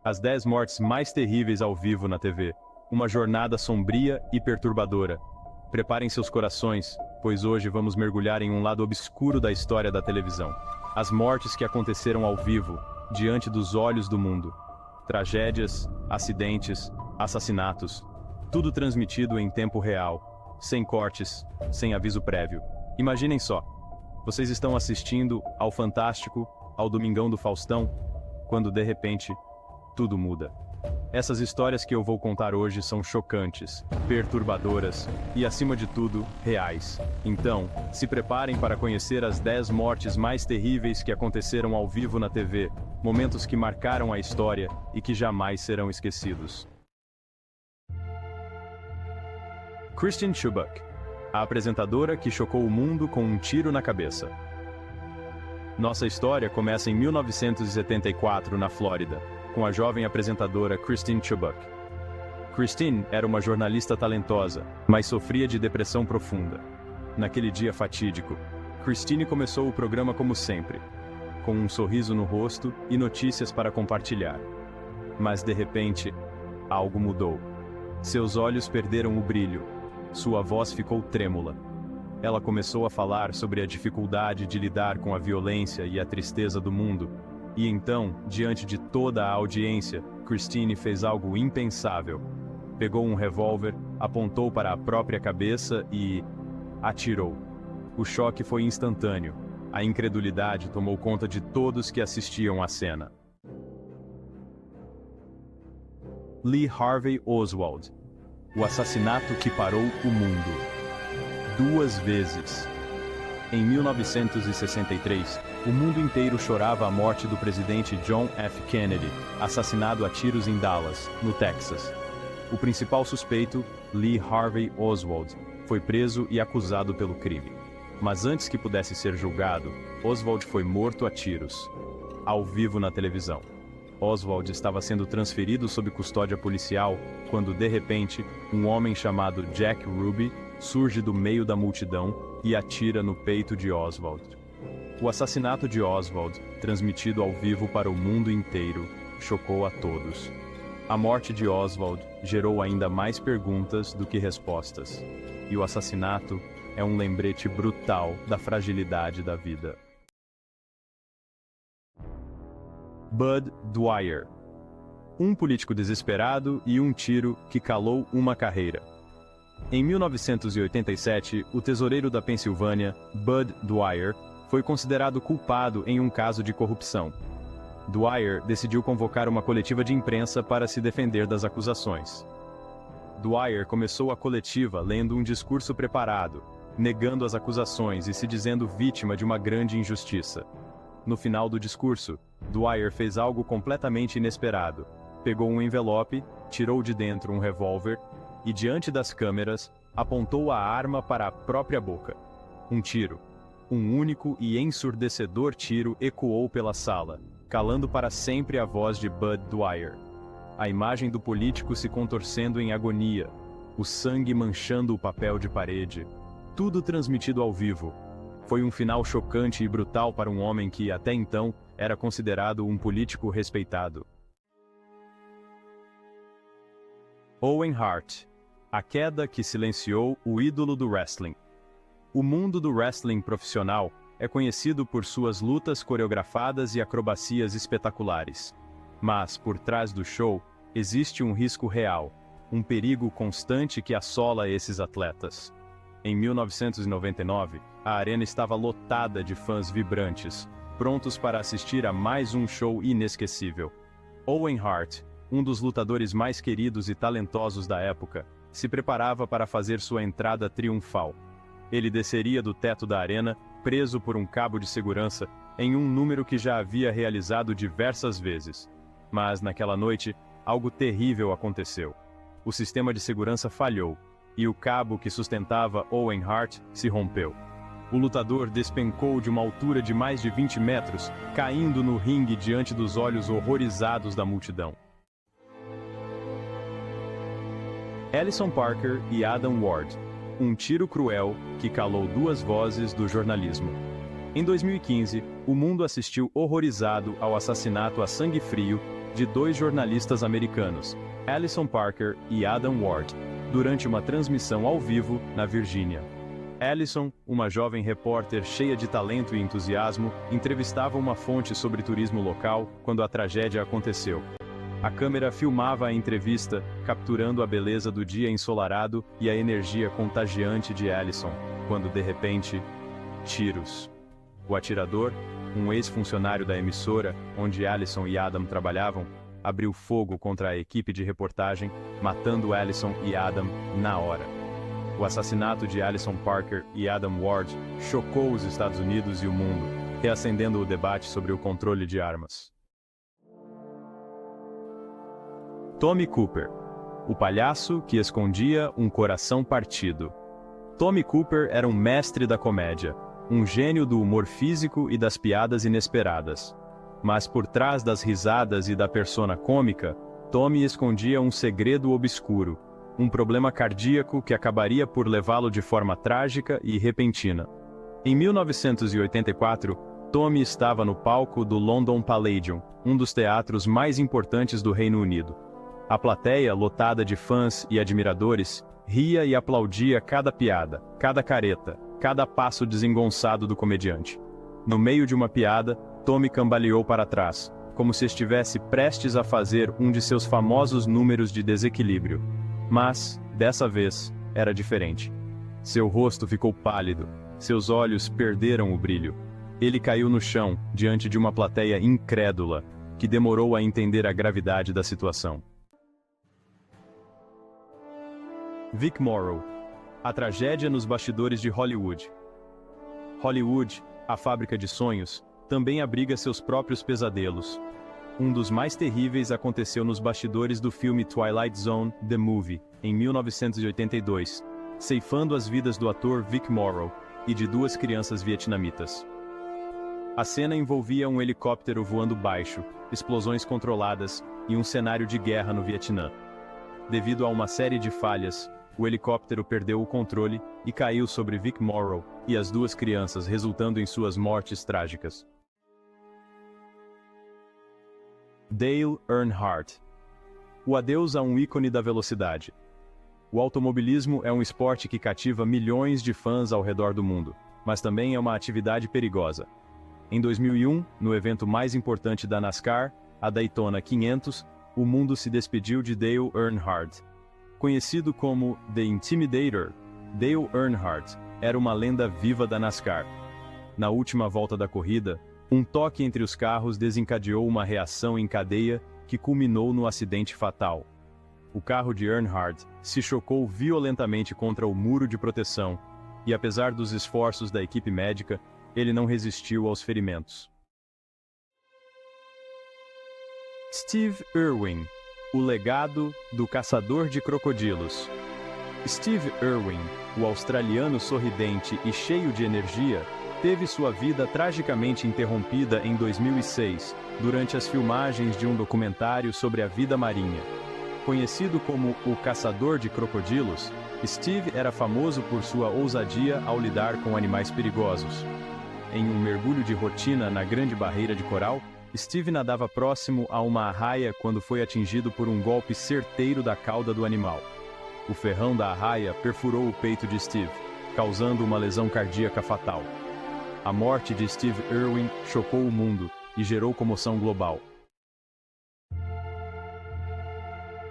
As 10 mortes mais terríveis ao vivo na TV. Uma jornada sombria e perturbadora. Preparem seus corações, pois hoje vamos mergulhar em um lado obscuro da história da televisão. As mortes que aconteceram ao vivo, diante dos olhos do mundo. Tragédias, acidentes, assassinatos. Tudo transmitido em tempo real, sem cortes, sem aviso prévio. Imaginem só. Vocês estão assistindo ao Fantástico, ao Domingão do Faustão, quando de repente, tudo muda. Essas histórias que eu vou contar hoje são chocantes, perturbadoras e, acima de tudo, reais. Então, se preparem para conhecer as 10 mortes mais terríveis que aconteceram ao vivo na TV, momentos que marcaram a história e que jamais serão esquecidos. Kristen Chubbuck, a apresentadora que chocou o mundo com um tiro na cabeça. Nossa história começa em 1974, na Flórida, com a jovem apresentadora Kristen Chubbuck. Kristen era uma jornalista talentosa, mas sofria de depressão profunda. Naquele dia fatídico, Kristen começou o programa como sempre, com um sorriso no rosto e notícias para compartilhar. Mas de repente, algo mudou. Seus olhos perderam o brilho, sua voz ficou trêmula. Ela começou a falar sobre a dificuldade de lidar com a violência e a tristeza do mundo. E então, diante de toda a audiência, Kristen fez algo impensável. Pegou um revólver, apontou para a própria cabeça e atirou. O choque foi instantâneo. A incredulidade tomou conta de todos que assistiam à cena. Lee Harvey Oswald. O assassinato que parou o mundo. 2 vezes. Em 1963, o mundo inteiro chorava a morte do presidente John F. Kennedy, assassinado a tiros em Dallas, no Texas. O principal suspeito, Lee Harvey Oswald, foi preso e acusado pelo crime. Mas antes que pudesse ser julgado, Oswald foi morto a tiros, ao vivo na televisão. Oswald estava sendo transferido sob custódia policial quando, de repente, um homem chamado Jack Ruby surge do meio da multidão e atira no peito de Oswald. O assassinato de Oswald, transmitido ao vivo para o mundo inteiro, chocou a todos. A morte de Oswald gerou ainda mais perguntas do que respostas. E o assassinato é um lembrete brutal da fragilidade da vida. Bud Dwyer. Um político desesperado e um tiro que calou uma carreira. Em 1987, o tesoureiro da Pensilvânia, Bud Dwyer, foi considerado culpado em um caso de corrupção. Dwyer decidiu convocar uma coletiva de imprensa para se defender das acusações. Dwyer começou a coletiva lendo um discurso preparado, negando as acusações e se dizendo vítima de uma grande injustiça. No final do discurso, Dwyer fez algo completamente inesperado. Pegou um envelope, tirou de dentro um revólver e, diante das câmeras, apontou a arma para a própria boca. Um tiro. Um único e ensurdecedor tiro ecoou pela sala, calando para sempre a voz de Bud Dwyer. A imagem do político se contorcendo em agonia, o sangue manchando o papel de parede. Tudo transmitido ao vivo. Foi um final chocante e brutal para um homem que, até então, era considerado um político respeitado. Owen Hart. A queda que silenciou o ídolo do wrestling. O mundo do wrestling profissional é conhecido por suas lutas coreografadas e acrobacias espetaculares. Mas, por trás do show, existe um risco real, um perigo constante que assola esses atletas. Em 1999, a arena estava lotada de fãs vibrantes, prontos para assistir a mais um show inesquecível. Owen Hart, um dos lutadores mais queridos e talentosos da época, se preparava para fazer sua entrada triunfal. Ele desceria do teto da arena, preso por um cabo de segurança, em um número que já havia realizado diversas vezes. Mas, naquela noite, algo terrível aconteceu. O sistema de segurança falhou, e o cabo que sustentava Owen Hart se rompeu. O lutador despencou de uma altura de mais de 20 metros, caindo no ringue diante dos olhos horrorizados da multidão. Ellison Parker e Adam Ward. Um tiro cruel que calou 2 vozes do jornalismo. Em 2015, o mundo assistiu horrorizado ao assassinato a sangue frio de dois jornalistas americanos, Allison Parker e Adam Ward, durante uma transmissão ao vivo na Virgínia. Allison, uma jovem repórter cheia de talento e entusiasmo, entrevistava uma fonte sobre turismo local quando a tragédia aconteceu. A câmera filmava a entrevista, capturando a beleza do dia ensolarado e a energia contagiante de Allison, quando de repente, tiros. O atirador, um ex-funcionário da emissora, onde Allison e Adam trabalhavam, abriu fogo contra a equipe de reportagem, matando Allison e Adam na hora. O assassinato de Allison Parker e Adam Ward chocou os Estados Unidos e o mundo, reacendendo o debate sobre o controle de armas. Tommy Cooper, o palhaço que escondia um coração partido. Tommy Cooper era um mestre da comédia, um gênio do humor físico e das piadas inesperadas. Mas por trás das risadas e da persona cômica, Tommy escondia um segredo obscuro, um problema cardíaco que acabaria por levá-lo de forma trágica e repentina. Em 1984, Tommy estava no palco do London Palladium, um dos teatros mais importantes do Reino Unido. A plateia, lotada de fãs e admiradores, ria e aplaudia cada piada, cada careta, cada passo desengonçado do comediante. No meio de uma piada, Tommy cambaleou para trás, como se estivesse prestes a fazer um de seus famosos números de desequilíbrio. Mas, dessa vez, era diferente. Seu rosto ficou pálido, seus olhos perderam o brilho. Ele caiu no chão, diante de uma plateia incrédula, que demorou a entender a gravidade da situação. Vic Morrow. A tragédia nos bastidores de Hollywood. Hollywood, a fábrica de sonhos, também abriga seus próprios pesadelos. Um dos mais terríveis aconteceu nos bastidores do filme Twilight Zone: The Movie, em 1982, ceifando as vidas do ator Vic Morrow e de duas crianças vietnamitas. A cena envolvia um helicóptero voando baixo, explosões controladas e um cenário de guerra no Vietnã. Devido a uma série de falhas, o helicóptero perdeu o controle e caiu sobre Vic Morrow e as duas crianças, resultando em suas mortes trágicas. Dale Earnhardt. O adeus a um ícone da velocidade. O automobilismo é um esporte que cativa milhões de fãs ao redor do mundo, mas também é uma atividade perigosa. Em 2001, no evento mais importante da NASCAR, a Daytona 500, o mundo se despediu de Dale Earnhardt. Conhecido como The Intimidator, Dale Earnhardt era uma lenda viva da NASCAR. Na última volta da corrida, um toque entre os carros desencadeou uma reação em cadeia que culminou no acidente fatal. O carro de Earnhardt se chocou violentamente contra o muro de proteção, e apesar dos esforços da equipe médica, ele não resistiu aos ferimentos. Steve Irwin. O legado do caçador de crocodilos. Steve Irwin, o australiano sorridente e cheio de energia, teve sua vida tragicamente interrompida em 2006, durante as filmagens de um documentário sobre a vida marinha. Conhecido como o caçador de crocodilos, Steve era famoso por sua ousadia ao lidar com animais perigosos. Em um mergulho de rotina na Grande Barreira de Coral, Steve nadava próximo a uma arraia quando foi atingido por um golpe certeiro da cauda do animal. O ferrão da arraia perfurou o peito de Steve, causando uma lesão cardíaca fatal. A morte de Steve Irwin chocou o mundo e gerou comoção global.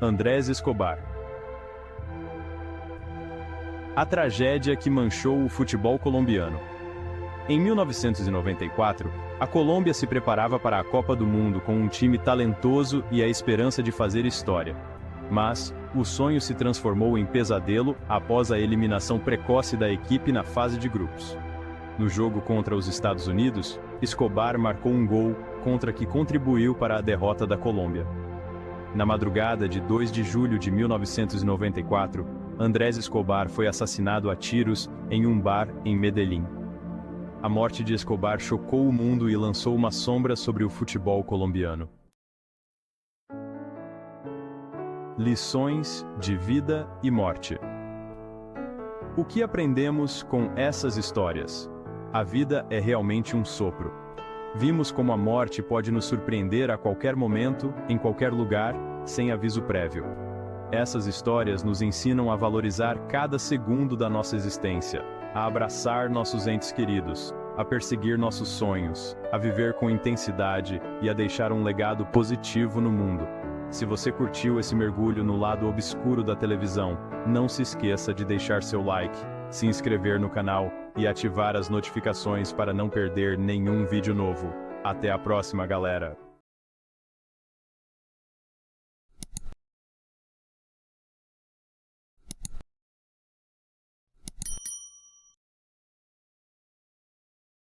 Andrés Escobar. A tragédia que manchou o futebol colombiano. Em 1994, a Colômbia se preparava para a Copa do Mundo com um time talentoso e a esperança de fazer história. Mas, o sonho se transformou em pesadelo após a eliminação precoce da equipe na fase de grupos. No jogo contra os Estados Unidos, Escobar marcou um gol contra que contribuiu para a derrota da Colômbia. Na madrugada de 2 de julho de 1994, Andrés Escobar foi assassinado a tiros em um bar em Medellín. A morte de Escobar chocou o mundo e lançou uma sombra sobre o futebol colombiano. Lições de vida e morte. O que aprendemos com essas histórias? A vida é realmente um sopro. Vimos como a morte pode nos surpreender a qualquer momento, em qualquer lugar, sem aviso prévio. Essas histórias nos ensinam a valorizar cada segundo da nossa existência, a abraçar nossos entes queridos, a perseguir nossos sonhos, a viver com intensidade e a deixar um legado positivo no mundo. Se você curtiu esse mergulho no lado obscuro da televisão, não se esqueça de deixar seu like, se inscrever no canal e ativar as notificações para não perder nenhum vídeo novo. Até a próxima, galera!